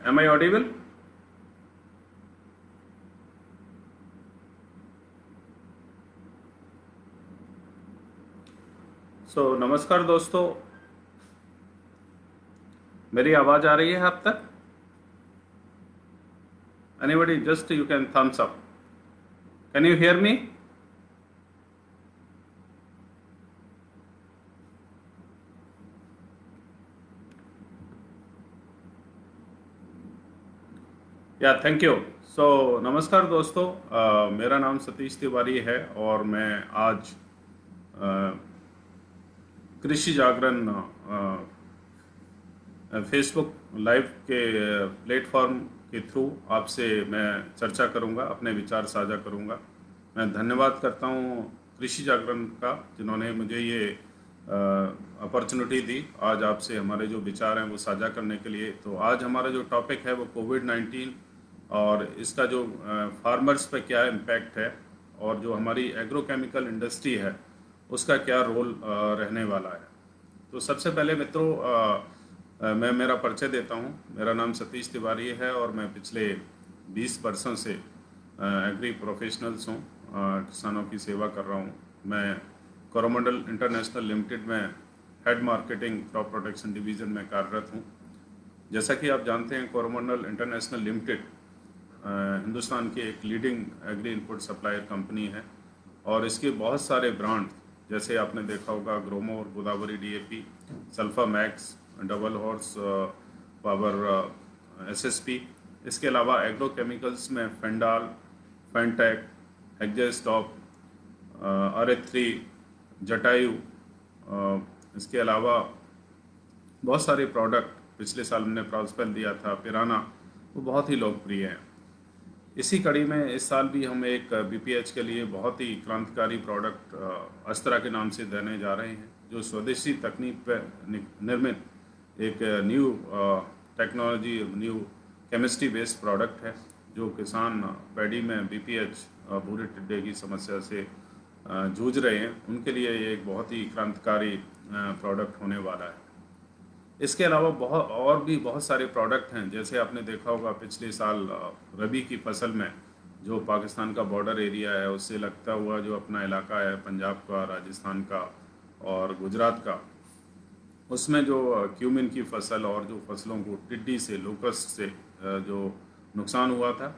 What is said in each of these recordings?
Am I audible? नमस्कार दोस्तों, मेरी आवाज आ रही है आप तक? Anybody, just you can thumbs up. Can you hear me? या थैंक यू। नमस्कार दोस्तों, मेरा नाम सतीश तिवारी है और मैं आज कृषि जागरण फेसबुक लाइव के प्लेटफॉर्म के थ्रू आपसे मैं चर्चा करूंगा, अपने विचार साझा करूंगा। मैं धन्यवाद करता हूं कृषि जागरण का, जिन्होंने मुझे ये अपॉर्चुनिटी दी आज आपसे हमारे जो विचार हैं वो साझा करने के लिए। तो आज हमारा जो टॉपिक है वो कोविड-19 और इसका जो फार्मर्स पे क्या इम्पैक्ट है और जो हमारी एग्रोकेमिकल इंडस्ट्री है उसका क्या रोल रहने वाला है। तो सबसे पहले मित्रों, मैं मेरा परिचय देता हूँ। मेरा नाम सतीश तिवारी है और मैं पिछले 20 वर्षों से एग्री प्रोफेशनल्स हूँ, किसानों की सेवा कर रहा हूँ। मैं कोरोमंडल इंटरनेशनल लिमिटेड में head marketing crop protection division में कार्यरत हूँ। जैसा कि आप जानते हैं, कोरोमंडल इंटरनेशनल लिमिटेड हिंदुस्तान की एक leading agri input supplier company है और इसके बहुत सारे ब्रांड, जैसे आपने देखा होगा Gromor, Godavari DAP, Sulfa Max, double horse power, SSP। इसके अलावा एग्रो केमिकल्स में फेंडाल, फेंटेक, हेक्जेस्टॉप, RH3, जटायु, इसके अलावा बहुत सारे प्रोडक्ट, पिछले साल हमने प्रॉस्पेल दिया था, पिराना, वो बहुत ही लोकप्रिय हैं। इसी कड़ी में इस साल भी हम एक BPH के लिए बहुत ही क्रांतिकारी प्रोडक्ट अस्त्रा के नाम से देने जा रहे हैं, जो स्वदेशी तकनीक पर निर्मित एक new technology, new chemistry based product है, जो किसान पैडी में BPH भूरे टिड्डे की समस्या से जूझ रहे हैं, उनके लिए ये एक बहुत ही क्रांतिकारी प्रोडक्ट होने वाला है। इसके अलावा बहुत सारे प्रोडक्ट हैं। जैसे आपने देखा होगा पिछले साल रबी की फसल में जो पाकिस्तान का बॉर्डर एरिया है उससे लगता हुआ जो अपना इलाका है, पंजाब का, राजस्थान का और गुजरात का, उसमें जो क्यूमिन की फसल और जो फसलों को टिड्डी से, लोकस्ट से जो नुकसान हुआ था,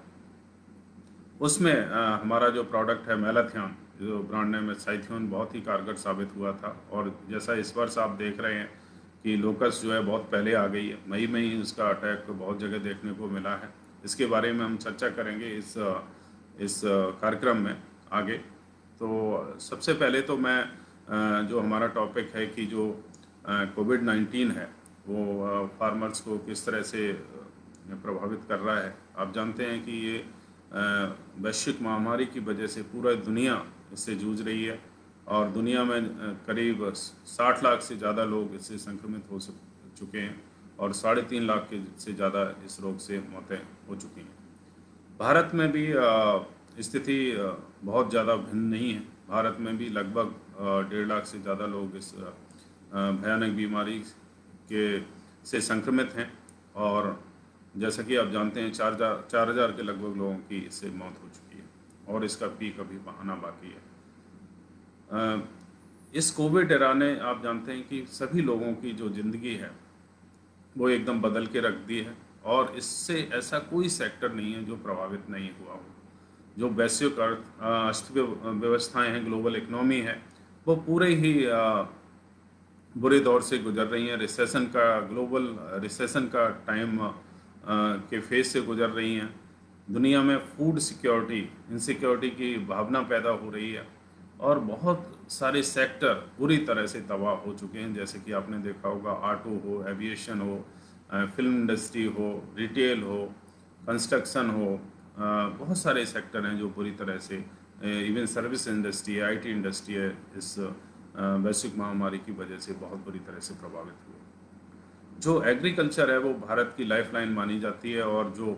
उसमें हमारा जो प्रोडक्ट है मैलाथियन, जो ब्रांड नेम है साइथियन, बहुत ही कारगर साबित हुआ था। और जैसा इस वर्ष आप देख रहे हैं कि लोकस जो है बहुत पहले आ गई है, मई में ही उसका अटैक तो बहुत जगह देखने को मिला है। इसके बारे में हम चर्चा करेंगे इस कार्यक्रम में आगे। तो सबसे पहले तो मैं जो हमारा टॉपिक है कि जो कोविड-19 है वो फार्मर्स को किस तरह से प्रभावित कर रहा है। आप जानते हैं कि ये वैश्विक महामारी की वजह से पूरा दुनिया इससे जूझ रही है और दुनिया में करीब 60 लाख से ज़्यादा लोग इससे संक्रमित हो चुके हैं और 3.5 लाख से ज़्यादा इस रोग से मौतें हो चुकी हैं। भारत में भी स्थिति बहुत ज़्यादा भिन्न नहीं है। भारत में भी लगभग 1.5 लाख से ज़्यादा लोग इस भयानक बीमारी से संक्रमित हैं और जैसा कि आप जानते हैं 4,000 के लगभग लोगों की इससे मौत हो चुकी है और इसका पीक अभी आना बाकी है। इस कोविड एरा ने, आप जानते हैं कि सभी लोगों की जो ज़िंदगी है वो एकदम बदल के रख दी है और इससे ऐसा कोई सेक्टर नहीं है जो प्रभावित नहीं हुआ हो। जो वैश्विक अर्थव्यवस्थाएं हैं, ग्लोबल इकोनॉमी है, वो पूरे ही बुरे दौर से गुजर रही हैं। ग्लोबल रिसेशन का टाइम के फेज से गुजर रही हैं। दुनिया में फूड सिक्योरिटी, इनसिक्योरिटी की भावना पैदा हो रही है और बहुत सारे सेक्टर पूरी तरह से तबाह हो चुके हैं। जैसे कि आपने देखा होगा ऑटो हो, एविएशन हो, फिल्म इंडस्ट्री हो, रिटेल हो, कंस्ट्रक्शन हो, बहुत सारे सेक्टर हैं जो पूरी तरह से, इवन सर्विस इंडस्ट्री है, IT इंडस्ट्री है, इस वैश्विक महामारी की वजह से बहुत बुरी तरह से प्रभावित हुए। जो एग्रीकल्चर है वो भारत की लाइफलाइन मानी जाती है और जो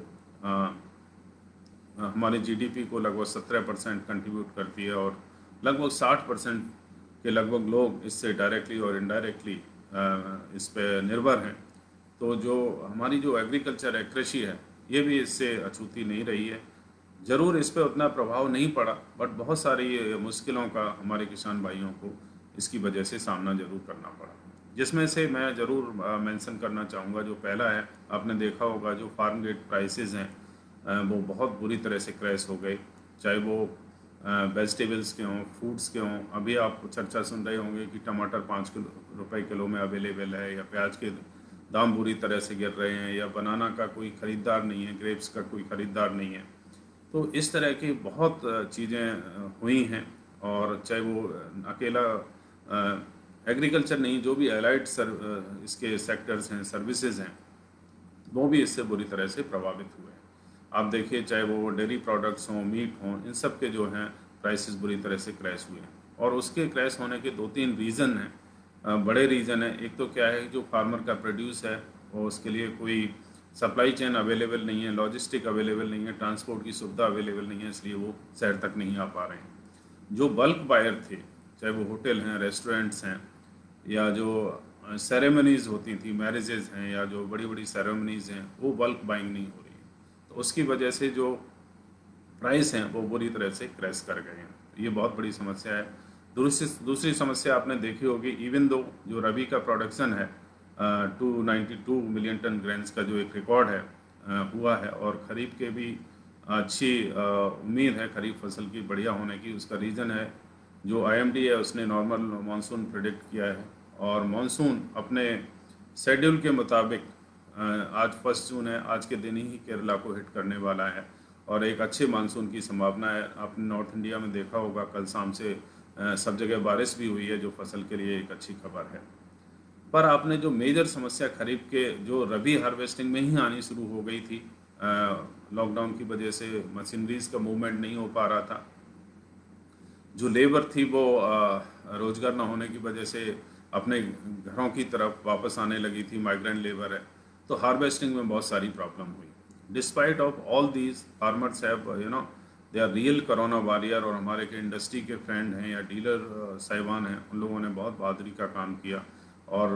हमारे GDP को लगभग 17% कंट्रीब्यूट करती है और लगभग 60% के लगभग लोग इससे डायरेक्टली और इनडायरेक्टली इस पे निर्भर हैं। तो जो हमारी जो एग्रीकल्चर है, कृषि है, ये भी इससे अछूती नहीं रही है। ज़रूर इस पे उतना प्रभाव नहीं पड़ा, बट बहुत सारी मुश्किलों का हमारे किसान भाइयों को इसकी वजह से सामना ज़रूर करना पड़ा, जिसमें से मैं ज़रूर मेंशन करना चाहूँगा। जो पहला है, आपने देखा होगा जो फार्म गेट प्राइसेस हैं वो बहुत बुरी तरह से क्रैश हो गए, चाहे वो वेजिटेबल्स के हों, फ्रूट्स के हों। अभी आप चर्चा सुन रहे होंगे कि टमाटर 5 रुपए किलो में अवेलेबल है, या प्याज के दाम बुरी तरह से गिर रहे हैं, या बनाना का कोई ख़रीदार नहीं है, ग्रेप्स का कोई ख़रीदार नहीं है। तो इस तरह की बहुत चीज़ें हुई हैं। और चाहे वो अकेला एग्रीकल्चर नहीं, जो भी एलाइड इसके सेक्टर्स हैं, सर्विसेज हैं, वो भी इससे बुरी तरह से प्रभावित हुए हैं। आप देखिए, चाहे वो डेयरी प्रोडक्ट्स हों, मीट हों, इन सब के जो हैं प्राइसेस बुरी तरह से क्रैश हुए हैं। और उसके क्रैश होने के 2-3 रीज़न हैं, बड़े रीज़न हैं। एक तो क्या है, जो फार्मर का प्रोड्यूस है वो उसके लिए कोई सप्लाई चेन अवेलेबल नहीं है, लॉजिस्टिक अवेलेबल नहीं है, ट्रांसपोर्ट की सुविधा अवेलेबल नहीं है, इसलिए वो शहर तक नहीं आ पा रहे हैं। जो बल्क बायर थे, चाहे वो होटल हैं, रेस्टोरेंट्स हैं, या जो सेरेमनीज़ होती थी, मैरिजेज़ हैं, या जो बड़ी बड़ी सेरेमनीज़ हैं, वो बल्क बाइंग नहीं हो रही है। तो उसकी वजह से जो प्राइस हैं वो बुरी तरह से क्रैश कर गए हैं। ये बहुत बड़ी समस्या है। दूसरी समस्या आपने देखी होगी, इवन दो जो रबी का प्रोडक्शन है 292 मिलियन टन ग्रेन्स का जो एक रिकॉर्ड है हुआ है, और खरीफ के भी अच्छी उम्मीद है खरीफ फसल की बढ़िया होने की। उसका रीज़न है जो IMD है, उसने नॉर्मल मानसून प्रेडिक्ट किया है, और मानसून अपने शेड्यूल के मुताबिक आज 1 जून है, आज के दिन ही केरला को हिट करने वाला है, और एक अच्छे मानसून की संभावना है। आपने नॉर्थ इंडिया में देखा होगा, कल शाम से सब जगह बारिश भी हुई है, जो फसल के लिए एक अच्छी खबर है। पर आपने जो मेजर समस्या खरीफ के जो रबी हार्वेस्टिंग में ही आनी शुरू हो गई थी, लॉकडाउन की वजह से मशीनरीज का मूवमेंट नहीं हो पा रहा था, जो लेबर थी वो रोजगार न होने की वजह से अपने घरों की तरफ वापस आने लगी थी, माइग्रेंट लेबर है, तो हार्वेस्टिंग में बहुत सारी प्रॉब्लम हुई। Despite of all these, farmers have they are real corona warrior. और हमारे के इंडस्ट्री के फ्रेंड हैं या डीलर साहिबान हैं, उन लोगों ने बहुत बहादुरी का काम किया, और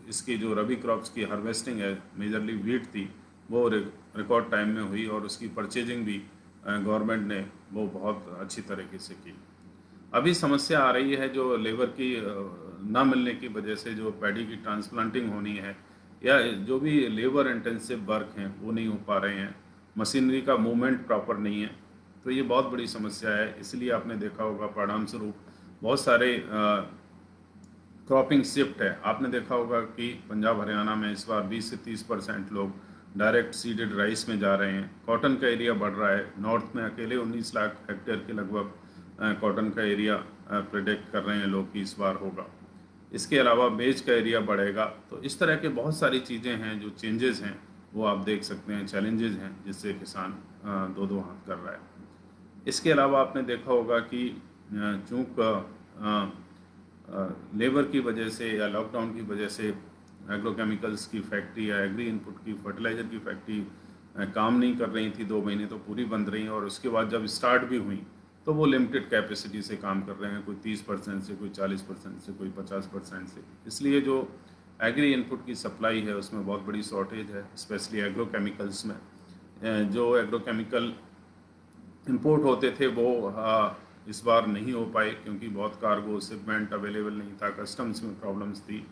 इसकी जो रबी क्रॉप्स की हार्वेस्टिंग है, मेजरली वीट थी, वो रिकॉर्ड टाइम में हुई, और उसकी परचेजिंग भी गवर्नमेंट ने वो बहुत अच्छी तरीके से की। अभी समस्या आ रही है जो लेबर की ना मिलने की वजह से, जो पैडी की ट्रांसप्लांटिंग होनी है, या जो भी लेबर इंटेंसिव वर्क हैं वो नहीं हो पा रहे हैं, मशीनरी का मूवमेंट प्रॉपर नहीं है। तो ये बहुत बड़ी समस्या है। इसलिए आपने देखा होगा परिणाम स्वरूप बहुत सारे क्रॉपिंग शिफ्ट है। आपने देखा होगा कि पंजाब हरियाणा में इस बार 20 से 30% लोग डायरेक्ट सीडेड राइस में जा रहे हैं। कॉटन का एरिया बढ़ रहा है। नॉर्थ में अकेले 19 लाख हेक्टेयर के लगभग कॉटन का एरिया प्रेडिक्ट कर रहे हैं लोग कि इस बार होगा। इसके अलावा मेज का एरिया बढ़ेगा। तो इस तरह के बहुत सारी चीज़ें हैं जो चेंजेस हैं, वो आप देख सकते हैं, चैलेंजेस हैं जिससे किसान दो दो हाथ कर रहा है। इसके अलावा आपने देखा होगा कि चूँकि लेबर की वजह से या लॉकडाउन की वजह से एग्रोकेमिकल्स की फैक्ट्री या एग्री इनपुट की फर्टिलाइज़र की फैक्ट्री काम नहीं कर रही थी, 2 महीने तो पूरी बंद रही, और उसके बाद जब स्टार्ट भी हुई तो वो लिमिटेड कैपेसिटी से काम कर रहे हैं, कोई 30% से, कोई 40% से, कोई 50% से। इसलिए जो एग्री इनपुट की सप्लाई है उसमें बहुत बड़ी शॉर्टेज है, स्पेशली एग्रोकेमिकल्स में। जो एग्रोकेमिकल इंपोर्ट होते थे वो इस बार नहीं हो पाए, क्योंकि बहुत कार्गो शिपमेंट अवेलेबल नहीं था, कस्टम्स में प्रॉब्लम्स थी,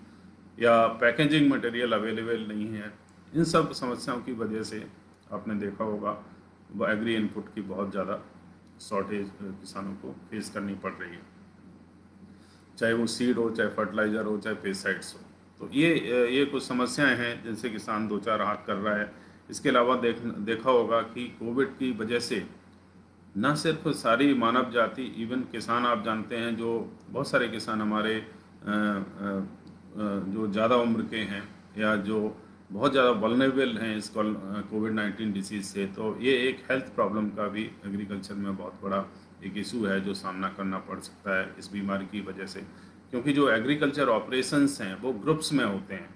या पैकेजिंग मटेरियल अवेलेबल नहीं है। इन सब समस्याओं की वजह से आपने देखा होगा वो एग्री इनपुट की बहुत ज़्यादा शॉर्टेज किसानों को फेस करनी पड़ रही है, चाहे वो सीड हो, चाहे फर्टिलाइज़र हो, चाहे पेस्टिसाइड्स हो। तो ये कुछ समस्याएं हैं जिनसे किसान दो चार हाथ कर रहा है। इसके अलावा देखा होगा कि कोविड की वजह से न सिर्फ सारी मानव जाति, इवन किसान, आप जानते हैं जो बहुत सारे किसान हमारे जो ज़्यादा उम्र के हैं या जो बहुत ज़्यादा वल्नरेबल हैं इस कोविड-19 डिसीज़ से, तो ये एक हेल्थ प्रॉब्लम का भी एग्रीकल्चर में बहुत बड़ा एक इशू है जो सामना करना पड़ सकता है इस बीमारी की वजह से। क्योंकि जो एग्रीकल्चर ऑपरेशंस हैं वो ग्रुप्स में होते हैं,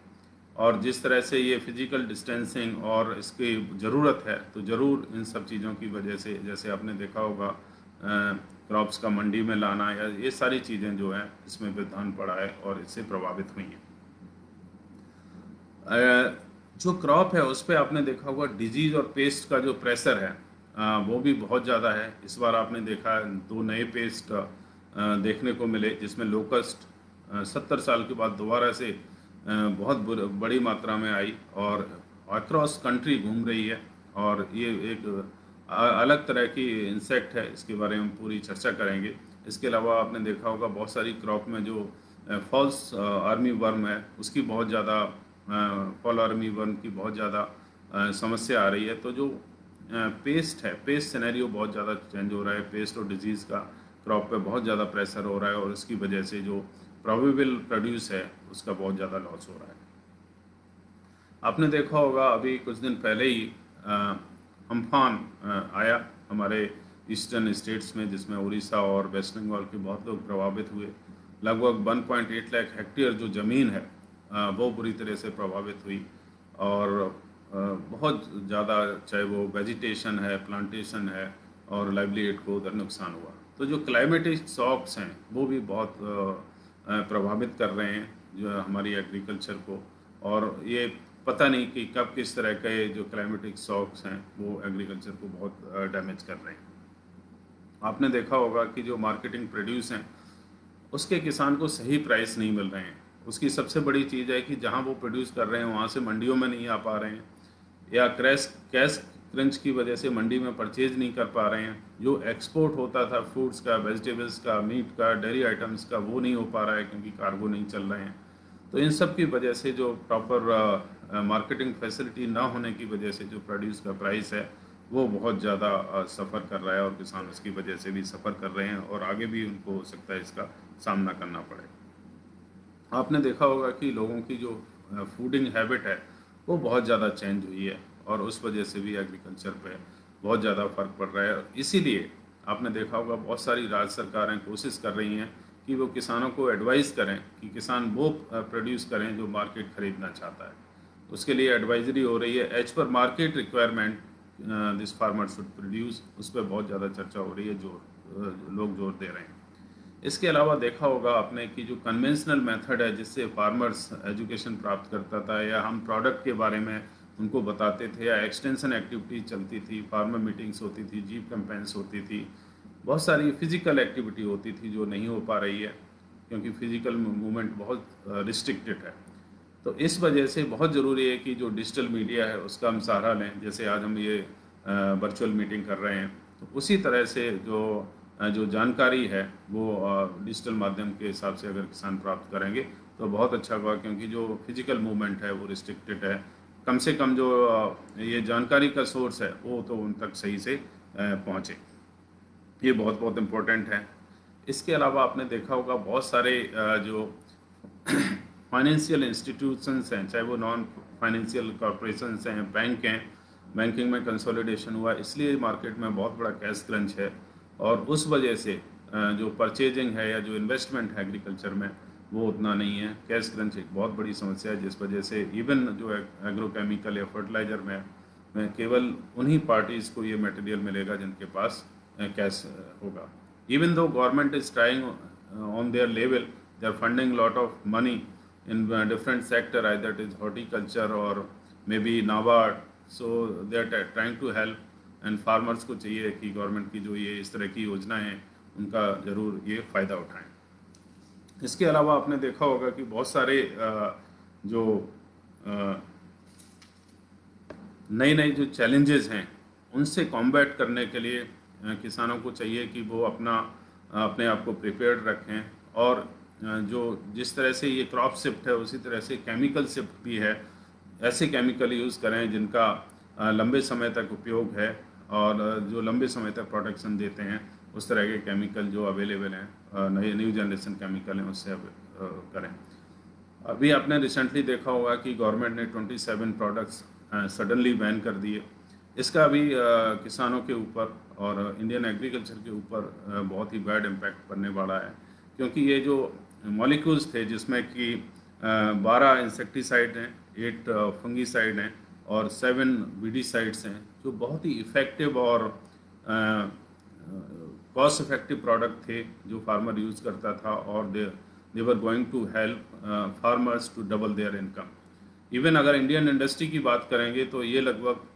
और जिस तरह से ये फिजिकल डिस्टेंसिंग और इसकी ज़रूरत है, तो ज़रूर इन सब चीज़ों की वजह से, जैसे आपने देखा होगा क्रॉप्स का मंडी में लाना, या ये सारी चीज़ें जो हैं इसमें व्यवधान पड़ा है और इससे प्रभावित हुई हैं। जो क्रॉप है उस पे आपने देखा होगा डिजीज और पेस्ट का जो प्रेशर है वो भी बहुत ज़्यादा है। इस बार आपने देखा 2 नए पेस्ट देखने को मिले, जिसमें लोकस्ट 70 साल के बाद दोबारा से बहुत बड़ी मात्रा में आई और अक्रॉस कंट्री घूम रही है। और ये एक अलग तरह की इंसेक्ट है, इसके बारे में पूरी चर्चा करेंगे। इसके अलावा आपने देखा होगा बहुत सारी क्रॉप में जो फॉल्स आर्मी वर्म है उसकी बहुत ज़्यादा फॉल आर्मी वर्म की बहुत ज़्यादा समस्या आ रही है। तो जो पेस्ट है, पेस्ट सिनेरियो बहुत ज़्यादा चेंज हो रहा है। पेस्ट और डिजीज़ का क्रॉप पे बहुत ज़्यादा प्रेशर हो रहा है और इसकी वजह से जो प्रोबेबल प्रोड्यूस है उसका बहुत ज़्यादा लॉस हो रहा है। आपने देखा होगा अभी कुछ दिन पहले ही अम्फान आया हमारे ईस्टर्न स्टेट्स में, जिसमें उड़ीसा और वेस्ट बंगाल के बहुत लोग प्रभावित हुए। लगभग 1.8 लाख हेक्टेयर जो ज़मीन है वो बुरी तरह से प्रभावित हुई और बहुत ज़्यादा, चाहे वो वेजिटेशन है, प्लांटेशन है और लाइवलीहुड को उधर नुकसान हुआ। तो जो क्लाइमेटिक शॉक्स हैं वो भी बहुत प्रभावित कर रहे हैं जो हमारी एग्रीकल्चर को, और ये पता नहीं कि कब किस तरह के जो क्लाइमेटिक शॉक्स हैं वो एग्रीकल्चर को बहुत डैमेज कर रहे हैं। आपने देखा होगा कि जो मार्केटिंग प्रोड्यूस हैं उसके किसान को सही प्राइस नहीं मिल रहे हैं। उसकी सबसे बड़ी चीज़ है कि जहां वो प्रोड्यूस कर रहे हैं वहां से मंडियों में नहीं आ पा रहे हैं, या कैश क्रंच की वजह से मंडी में परचेज नहीं कर पा रहे हैं। जो एक्सपोर्ट होता था फूड्स का, वेजिटेबल्स का, मीट का, डेयरी आइटम्स का, वो नहीं हो पा रहा है क्योंकि कार्गो नहीं चल रहे हैं। तो इन सब की वजह से जो प्रॉपर मार्केटिंग फैसिलिटी ना होने की वजह से जो प्रोड्यूस का प्राइस है वो बहुत ज़्यादा सफ़र कर रहा है और किसान उसकी वजह से भी सफ़र कर रहे हैं और आगे भी उनको हो सकता है इसका सामना करना पड़े। आपने देखा होगा कि लोगों की जो फूडिंग हैबिट है वो बहुत ज़्यादा चेंज हुई है और उस वजह से भी एग्रीकल्चर पे बहुत ज़्यादा फ़र्क पड़ रहा है। इसीलिए आपने देखा होगा बहुत सारी राज्य सरकारें कोशिश कर रही हैं कि वो किसानों को एडवाइस करें कि किसान वो प्रोड्यूस करें जो मार्केट खरीदना चाहता है। उसके लिए एडवाइजरी हो रही है, as per market requirement this farmer should produce, उस पर बहुत ज़्यादा चर्चा हो रही है, लोग जोर दे रहे हैं। इसके अलावा देखा होगा आपने कि जो कन्वेंशनल मेथड है जिससे फार्मर्स एजुकेशन प्राप्त करता था, या हम प्रोडक्ट के बारे में उनको बताते थे, या एक्सटेंशन एक्टिविटी चलती थी, फार्मर मीटिंग्स होती थी, जीप कैंपेन्स होती थी, बहुत सारी फिजिकल एक्टिविटी होती थी जो नहीं हो पा रही है क्योंकि फिजिकल मूवमेंट बहुत रिस्ट्रिक्टेड है। तो इस वजह से बहुत ज़रूरी है कि जो डिजिटल मीडिया है उसका हम सहारा लें। जैसे आज हम ये वर्चुअल मीटिंग कर रहे हैं, तो उसी तरह से जो जानकारी है वो डिजिटल माध्यम के हिसाब से अगर किसान प्राप्त करेंगे तो बहुत अच्छा होगा, क्योंकि जो फिजिकल मूवमेंट है वो रिस्ट्रिक्टेड है। कम से कम जो ये जानकारी का सोर्स है वो तो उन तक सही से पहुँचे, ये बहुत बहुत इम्पोर्टेंट है। इसके अलावा आपने देखा होगा बहुत सारे जो फाइनेंशियल इंस्टीट्यूशंस हैं, चाहे वो नॉन फाइनेंशियल कॉरपोरेशंस हैं, बैंक हैं, बैंकिंग में कंसोलिडेशन हुआ, इसलिए मार्केट में बहुत बड़ा कैश क्रंच है। और उस वजह से जो परचेजिंग है या जो इन्वेस्टमेंट है एग्रीकल्चर में वो उतना नहीं है। कैश क्रंच एक बहुत बड़ी समस्या है, जिस वजह से इवन जो एग्रोकेमिकल या फर्टिलाइज़र में केवल उन्हीं पार्टीज़ को ये मटेरियल मिलेगा जिनके पास कैश होगा। Even though government is trying on their level, they are funding lot of money in different sector, either it is horticulture or maybe NABARD, so they are trying to help, and farmers को चाहिए कि government की जो ये इस तरह की योजनाएं हैं उनका ज़रूर ये फ़ायदा उठाएं। इसके अलावा आपने देखा होगा कि बहुत सारे जो नए नए जो चैलेंजेस हैं उनसे कॉम्बैट करने के लिए किसानों को चाहिए कि वो अपने आप को प्रिपेयर्ड रखें, और जो जिस तरह से ये क्रॉप शिफ्ट है उसी तरह से केमिकल शिफ्ट भी है। ऐसे केमिकल यूज़ करें जिनका लंबे समय तक उपयोग है और जो लंबे समय तक प्रोटेक्शन देते हैं, उस तरह के केमिकल जो अवेलेबल हैं नए न्यू जनरेशन केमिकल हैं उससे करें। अभी आपने रिसेंटली देखा होगा कि गवर्नमेंट ने 27 प्रोडक्ट्स सडनली बैन कर दिए। इसका भी किसानों के ऊपर और इंडियन एग्रीकल्चर के ऊपर बहुत ही बैड इम्पैक्ट पड़ने वाला है, क्योंकि ये जो मॉलिक्यूल्स थे जिसमें कि 12 इंसेक्टिसाइड हैं, 8 फंगीसाइड हैं और 7 वीडीसाइड्स हैं, जो बहुत ही इफ़ेक्टिव और कॉस्ट इफेक्टिव प्रोडक्ट थे जो फार्मर यूज़ करता था, और they were going to help farmers to double their income. Even अगर इंडियन इंडस्ट्री की बात करेंगे तो ये लगभग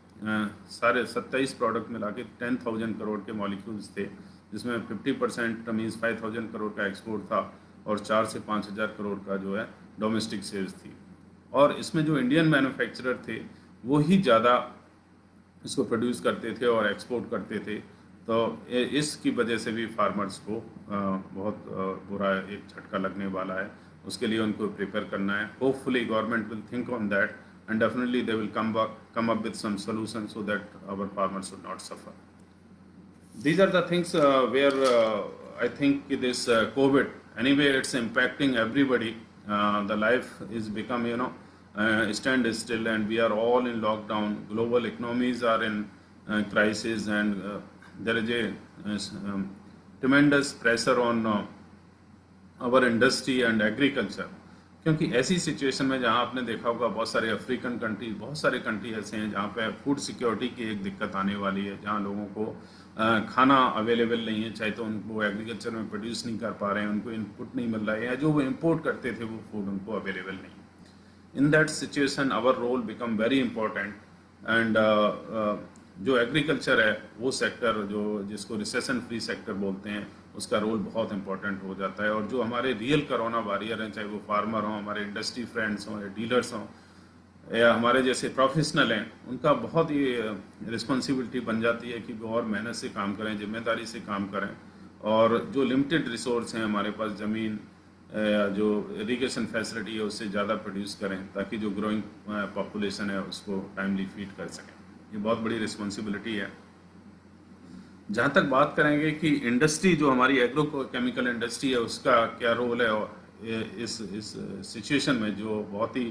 सारे 27 प्रोडक्ट मिला के 10,000 करोड़ के मॉलिक्यूल्स थे, जिसमें 50% मीन्स 5,000 करोड़ का एक्सपोर्ट था और 4 से 5,000 करोड़ का जो है डोमेस्टिक सेल्स थी। और इसमें जो इंडियन मैन्युफैक्चरर थे वो ही ज़्यादा इसको प्रोड्यूस करते थे और एक्सपोर्ट करते थे। तो इसकी वजह से भी फार्मर्स को बहुत बुरा एक झटका लगने वाला है। उसके लिए उनको प्रिपेयर करना है। Hopefully government will think on that and definitely they will come up with some solutions so that our farmers should not suffer. These are the things where I think this COVID, anyway it's impacting everybody. The life is become stand still and we are all in lockdown. Global economies are in crisis and there is a tremendous pressure on our industry and agriculture. क्योंकि ऐसी situation में जहाँ आपने देखा होगा बहुत सारे African country, बहुत सारे कंट्री ऐसे हैं जहाँ पे फूड सिक्योरिटी की एक दिक्कत आने वाली है, जहाँ लोगों को खाना अवेलेबल नहीं है, चाहे तो उनको एग्रीकल्चर में प्रोड्यूस नहीं कर पा रहे हैं, उनको इनपुट नहीं मिल रहा है, या जो वो इम्पोर्ट करते थे वो फूड उनको अवेलेबल नहीं। In that situation our role become very important and जो एग्रीकल्चर है वो सेक्टर जो जिसको रिसेशन फ्री सेक्टर बोलते हैं उसका रोल बहुत इंपॉर्टेंट हो जाता है। और जो हमारे रियल कोरोना वॉरियर हैं, चाहे वो फार्मर हों, हमारे इंडस्ट्री फ्रेंड्स हों या डीलर्स हों या हमारे जैसे प्रोफेशनल हैं, उनका बहुत ही रिस्पॉन्सिबिलिटी बन जाती है कि वो और मेहनत से काम करें, जिम्मेदारी से काम करें और जो लिमिटेड रिसोर्स हैं हमारे पास, ज़मीन या जो इरीगेशन फैसिलिटी है उससे ज़्यादा प्रोड्यूस करें ताकि जो ग्रोइंग पॉपुलेशन है उसको टाइमली फीड कर सकें। ये बहुत बड़ी रिस्पॉन्सिबिलिटी है। जहाँ तक बात करेंगे कि इंडस्ट्री जो हमारी एग्रो केमिकल इंडस्ट्री है उसका क्या रोल है और इस सिचुएशन में जो बहुत ही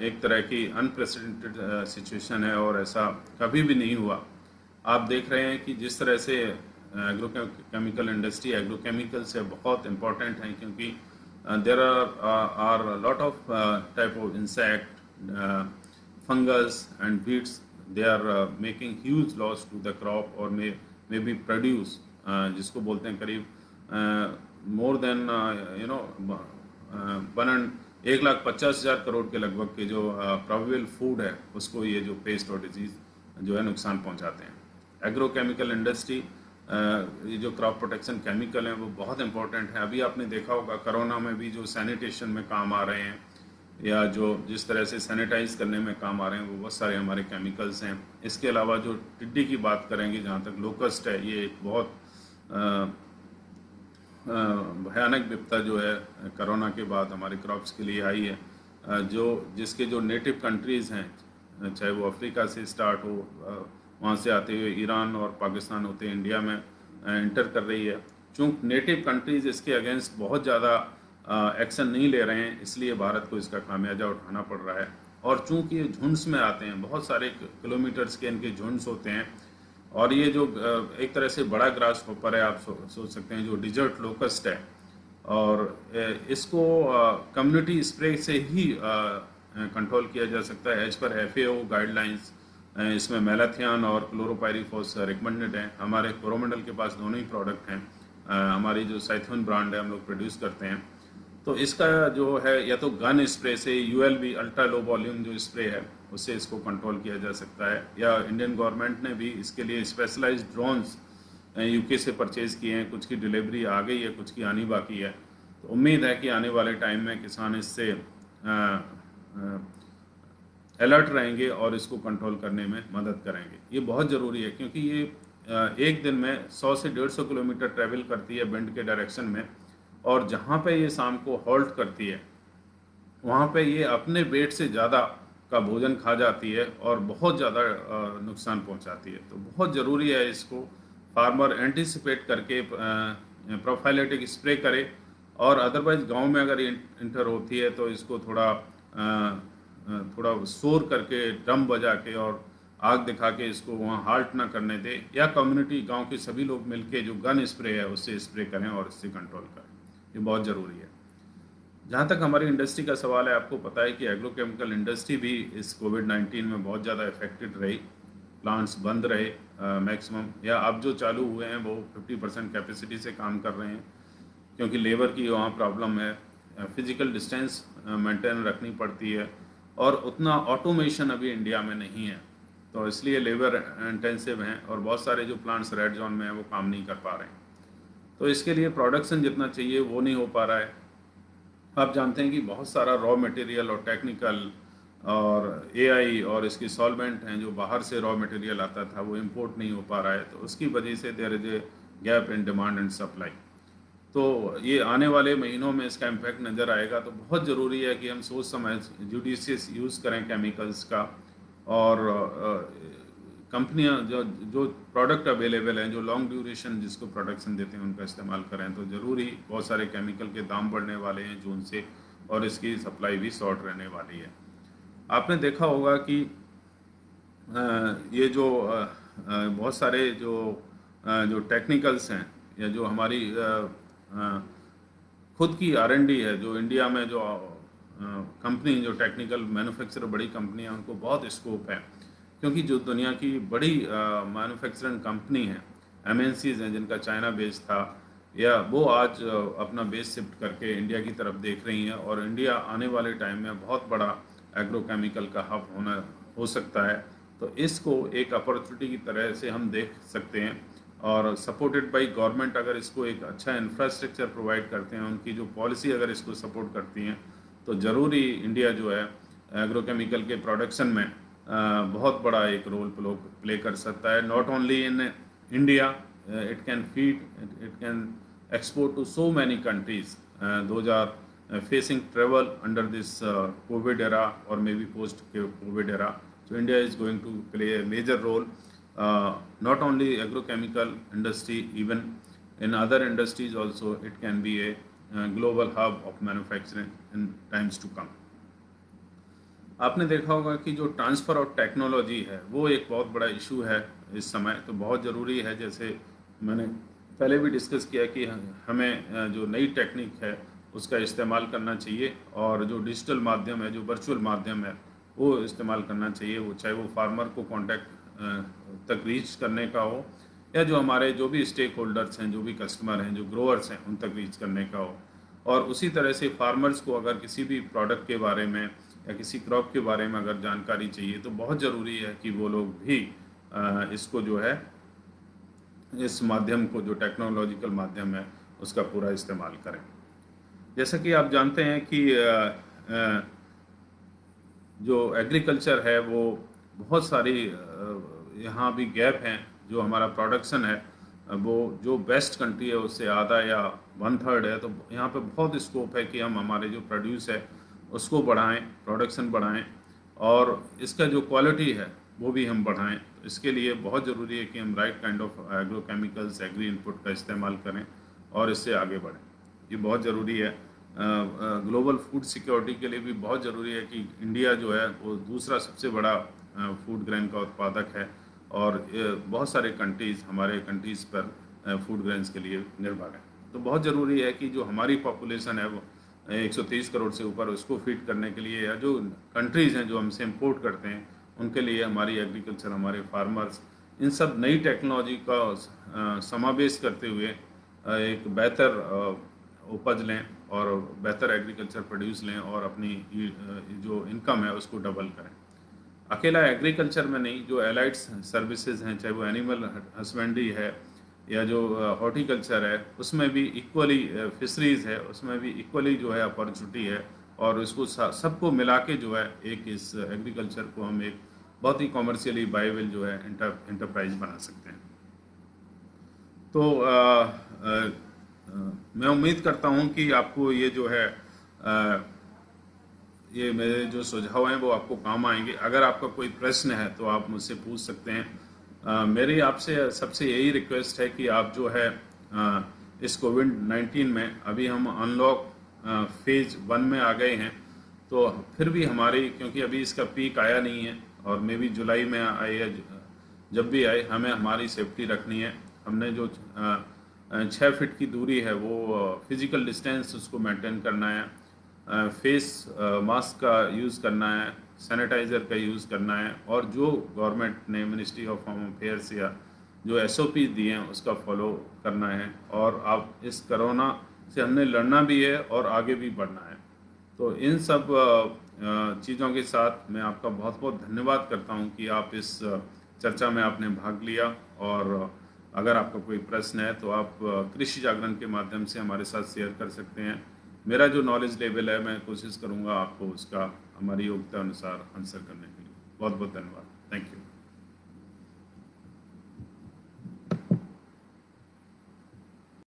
एक तरह की अनप्रेसिडेंटेड सिचुएशन है और ऐसा कभी भी नहीं हुआ। आप देख रहे हैं कि जिस तरह से agro chemical industry agro chemical से बहुत इम्पोर्टेंट है क्योंकि there are lot of type of insect, fungus and weeds, they are making huge loss to the crop or may be produce जिसको बोलते हैं करीब more than 1,50,000 करोड़ के लगभग के जो प्रोबेबल फूड है उसको ये जो पेस्ट और डिजीज जो है नुकसान पहुंचाते हैं। एग्रो केमिकल इंडस्ट्री ये जो क्रॉप प्रोटेक्शन केमिकल हैं वो बहुत इंपॉर्टेंट है। अभी आपने देखा होगा कोरोना में भी जो सैनिटेशन में काम आ रहे हैं या जो जिस तरह से सैनिटाइज करने में काम आ रहे हैं वो बहुत सारे हमारे केमिकल्स हैं। इसके अलावा जो टिड्डी की बात करेंगे, जहाँ तक लोकस्ट है, ये एक बहुत भयानक विपदा जो है कोरोना के बाद हमारे क्रॉप्स के लिए आई है। जिसके जो नेटिव कंट्रीज़ हैं, चाहे वो अफ्रीका से स्टार्ट हो, वहाँ से आते हुए ईरान और पाकिस्तान होते इंडिया में इंटर कर रही है। चूँकि नेटिव कंट्रीज़ इसके अगेंस्ट बहुत ज़्यादा एक्शन नहीं ले रहे हैं, इसलिए भारत को इसका खामियाजा उठाना पड़ रहा है। और चूंकि ये झुंड्स में आते हैं, बहुत सारे किलोमीटर्स के इनके झुंड्स होते हैं और ये जो एक तरह से बड़ा ग्रास हॉपर है, आप सोच सकते हैं, जो डिजर्ट लोकस्ट है और इसको कम्युनिटी स्प्रे से ही कंट्रोल किया जा सकता है एज पर FAO गाइडलाइंस। इसमें मेलाथियान और क्लोरोपायरीफॉस रिकमेंडेड है। हमारे कोरोमंडल के पास दोनों ही प्रोडक्ट हैं। हमारी जो साइथोन ब्रांड है हम लोग प्रोड्यूस करते हैं। तो इसका जो है या तो गन स्प्रे से, ULV अल्ट्रा लो वॉल्यूम जो स्प्रे है उससे इसको कंट्रोल किया जा सकता है, या इंडियन गवर्नमेंट ने भी इसके लिए स्पेशलाइज्ड ड्रोन्स UK से परचेज़ किए हैं। कुछ की डिलीवरी आ गई है, कुछ की आनी बाकी है। तो उम्मीद है कि आने वाले टाइम में किसान इससे अलर्ट रहेंगे और इसको कंट्रोल करने में मदद करेंगे। ये बहुत ज़रूरी है क्योंकि ये एक दिन में 100 से 150 किलोमीटर ट्रैवल करती है विंड के डायरेक्शन में, और जहाँ पे ये शाम को हॉल्ट करती है वहाँ पे ये अपने वेट से ज़्यादा का भोजन खा जाती है और बहुत ज़्यादा नुकसान पहुँचाती है। तो बहुत ज़रूरी है इसको फार्मर एंटिसिपेट करके प्रोफाइलेटिक स्प्रे करे, और अदरवाइज़ गांव में अगर इंटर होती है तो इसको थोड़ा शोर करके, ड्रम बजा के और आग दिखा के इसको वहाँ हाल्ट ना करने दे, या कम्युनिटी गांव के सभी लोग मिलके जो गन स्प्रे है उससे स्प्रे करें और इससे कंट्रोल करें। ये बहुत ज़रूरी है। जहाँ तक हमारी इंडस्ट्री का सवाल है, आपको पता है कि एग्रोकेमिकल इंडस्ट्री भी इस कोविड-19 में बहुत ज़्यादा इफेक्टेड रही। प्लांट्स बंद रहे मैक्सिमम, या अब जो चालू हुए हैं वो 50% कैपेसिटी से काम कर रहे हैं क्योंकि लेबर की वहाँ प्रॉब्लम है, फिजिकल डिस्टेंस मेंटेन रखनी पड़ती है और उतना ऑटोमेशन अभी इंडिया में नहीं है, तो इसलिए लेबर इंटेंसिव हैं और बहुत सारे जो प्लांट्स रेड जोन में हैं वो काम नहीं कर पा रहे हैं। तो इसके लिए प्रोडक्शन जितना चाहिए वो नहीं हो पा रहा है। आप जानते हैं कि बहुत सारा रॉ मटेरियल और टेक्निकल और एआई और इसकी सॉल्वेंट हैं जो बाहर से रॉ मटेरियल आता था वो इंपोर्ट नहीं हो पा रहा है, तो उसकी वजह से there is a gap in demand and supply. तो ये आने वाले महीनों में इसका इम्पैक्ट नज़र आएगा। तो बहुत ज़रूरी है कि हम सोच समझ जुडिशियस यूज़ करें केमिकल्स का, और कंपनियां जो प्रोडक्ट अवेलेबल हैं, जो लॉन्ग ड्यूरेशन जिसको प्रोडक्शन देते हैं, उनका इस्तेमाल करें। तो ज़रूरी बहुत सारे केमिकल के दाम बढ़ने वाले हैं जून से, और इसकी सप्लाई भी शॉर्ट रहने वाली है। आपने देखा होगा कि ये जो बहुत सारे जो टेक्निकल्स हैं या जो हमारी खुद की R&D है, जो इंडिया में जो कंपनी जो टेक्निकल मैन्युफैक्चरर बड़ी कंपनियां, उनको बहुत स्कोप है, क्योंकि जो दुनिया की बड़ी मैन्युफैक्चरिंग कंपनी है, MNCs हैं जिनका चाइना बेस था, या वो आज अपना बेस शिफ्ट करके इंडिया की तरफ देख रही हैं, और इंडिया आने वाले टाइम में बहुत बड़ा एग्रोकेमिकल का हब हो सकता है। तो इसको एक अपॉर्चुनिटी की तरह से हम देख सकते हैं, और सपोर्टेड बाय गवर्नमेंट अगर इसको एक अच्छा इंफ्रास्ट्रक्चर प्रोवाइड करते हैं, उनकी जो पॉलिसी अगर इसको सपोर्ट करती हैं, तो ज़रूरी इंडिया जो है एग्रोकेमिकल के प्रोडक्शन में बहुत बड़ा एक रोल प्ले कर सकता है। Not only in India, it can feed, it can export to so many countries. Those are facing trouble under this COVID era or maybe post-COVID era. So India is going to play a major role, not only agrochemical industry, even in other industries also. It can be a global hub of manufacturing in times to come. आपने देखा होगा कि जो transfer of technology है वो एक बहुत बड़ा इशू है इस समय। तो बहुत ज़रूरी है, जैसे मैंने पहले भी डिस्कस किया, कि हमें जो नई टेक्निक है उसका इस्तेमाल करना चाहिए, और जो डिजिटल माध्यम है, जो वर्चुअल माध्यम है, वो इस्तेमाल करना चाहिए। वो चाहे वो फार्मर को कांटेक्ट तक रीच करने का हो, या जो हमारे जो भी स्टेक होल्डर्स हैं, जो भी कस्टमर हैं, जो ग्रोअर्स हैं, उन तक रीच करने का हो। और उसी तरह से फार्मर्स को अगर किसी भी प्रोडक्ट के बारे में या किसी क्रॉप के बारे में अगर जानकारी चाहिए, तो बहुत ज़रूरी है कि वो लोग भी इसको जो है, इस माध्यम को, जो टेक्नोलॉजिकल माध्यम है, उसका पूरा इस्तेमाल करें। जैसा कि आप जानते हैं कि जो एग्रीकल्चर है वो बहुत सारी यहाँ भी गैप हैं। जो हमारा प्रोडक्शन है वो जो बेस्ट कंट्री है उससे आधा या 1/3 है। तो यहाँ पे बहुत स्कोप है कि हम हमारे जो प्रोड्यूस है उसको बढ़ाएं, प्रोडक्शन बढ़ाएं, और इसका जो क्वालिटी है वो भी हम बढ़ाएं। तो इसके लिए बहुत ज़रूरी है कि हम right kind of agro chemicals, agri input का इस्तेमाल करें और इससे आगे बढ़ें। ये बहुत ज़रूरी है। ग्लोबल फूड सिक्योरिटी के लिए भी बहुत ज़रूरी है कि इंडिया जो है वो दूसरा सबसे बड़ा फूड ग्रेन का उत्पादक है, और बहुत सारे कंट्रीज़ हमारे कंट्रीज़ पर फूड ग्रेन्स के लिए निर्भर है। तो बहुत ज़रूरी है कि जो हमारी पॉपुलेशन है वो 130 करोड़ से ऊपर, उसको फीड करने के लिए, या जो कंट्रीज़ हैं जो हमसे इम्पोर्ट करते हैं, उनके लिए हमारी एग्रीकल्चर, हमारे फार्मर्स, इन सब नई टेक्नोलॉजी का समावेश करते हुए एक बेहतर उपज लें और बेहतर एग्रीकल्चर प्रोड्यूस लें, और अपनी जो इनकम है उसको डबल करें। अकेला एग्रीकल्चर में नहीं, जो एलाइड सर्विसेज हैं, चाहे वो एनिमल हस्बेंड्री है या जो हॉर्टिकल्चर है, उसमें भी इक्वली, फिशरीज़ है, उसमें भी इक्वली जो है अपॉर्चुनिटी है, और इसको सबको मिला के जो है एक इस एग्रीकल्चर को हम एक बहुत ही कॉमर्शियली वायबल जो है इंटरप्राइज बना सकते हैं। तो मैं उम्मीद करता हूं कि आपको ये जो है ये मेरे जो सुझाव हैं वो आपको काम आएंगे। अगर आपका कोई प्रश्न है तो आप मुझसे पूछ सकते हैं। मेरी आपसे सबसे यही रिक्वेस्ट है कि आप जो है इस कोविड-19 में, अभी हम अनलॉक फेज 1 में आ गए हैं, तो फिर भी हमारी, क्योंकि अभी इसका पीक आया नहीं है, और मे बी जुलाई में आए या जब भी आए, हमें हमारी सेफ्टी रखनी है। हमने जो 6 फीट की दूरी है वो फिज़िकल डिस्टेंस उसको मेंटेन करना है, फेस मास्क का यूज़ करना है, सैनिटाइज़र का यूज़ करना है, और जो गवर्नमेंट ने, मिनिस्ट्री ऑफ होम अफेयर्स या जो SOP दिए हैं उसका फॉलो करना है। और आप इस कोरोना से हमने लड़ना भी है और आगे भी बढ़ना है। तो इन सब चीज़ों के साथ मैं आपका बहुत बहुत धन्यवाद करता हूं कि आप इस चर्चा में आपने भाग लिया। और अगर आपका कोई प्रश्न है तो आप कृषि जागरण के माध्यम से हमारे साथ शेयर कर सकते हैं। मेरा जो नॉलेज लेवल है मैं कोशिश करूंगा आपको उसका हमारी योग्यता अनुसार आंसर करने के लिए। बहुत बहुत धन्यवाद। Thank you.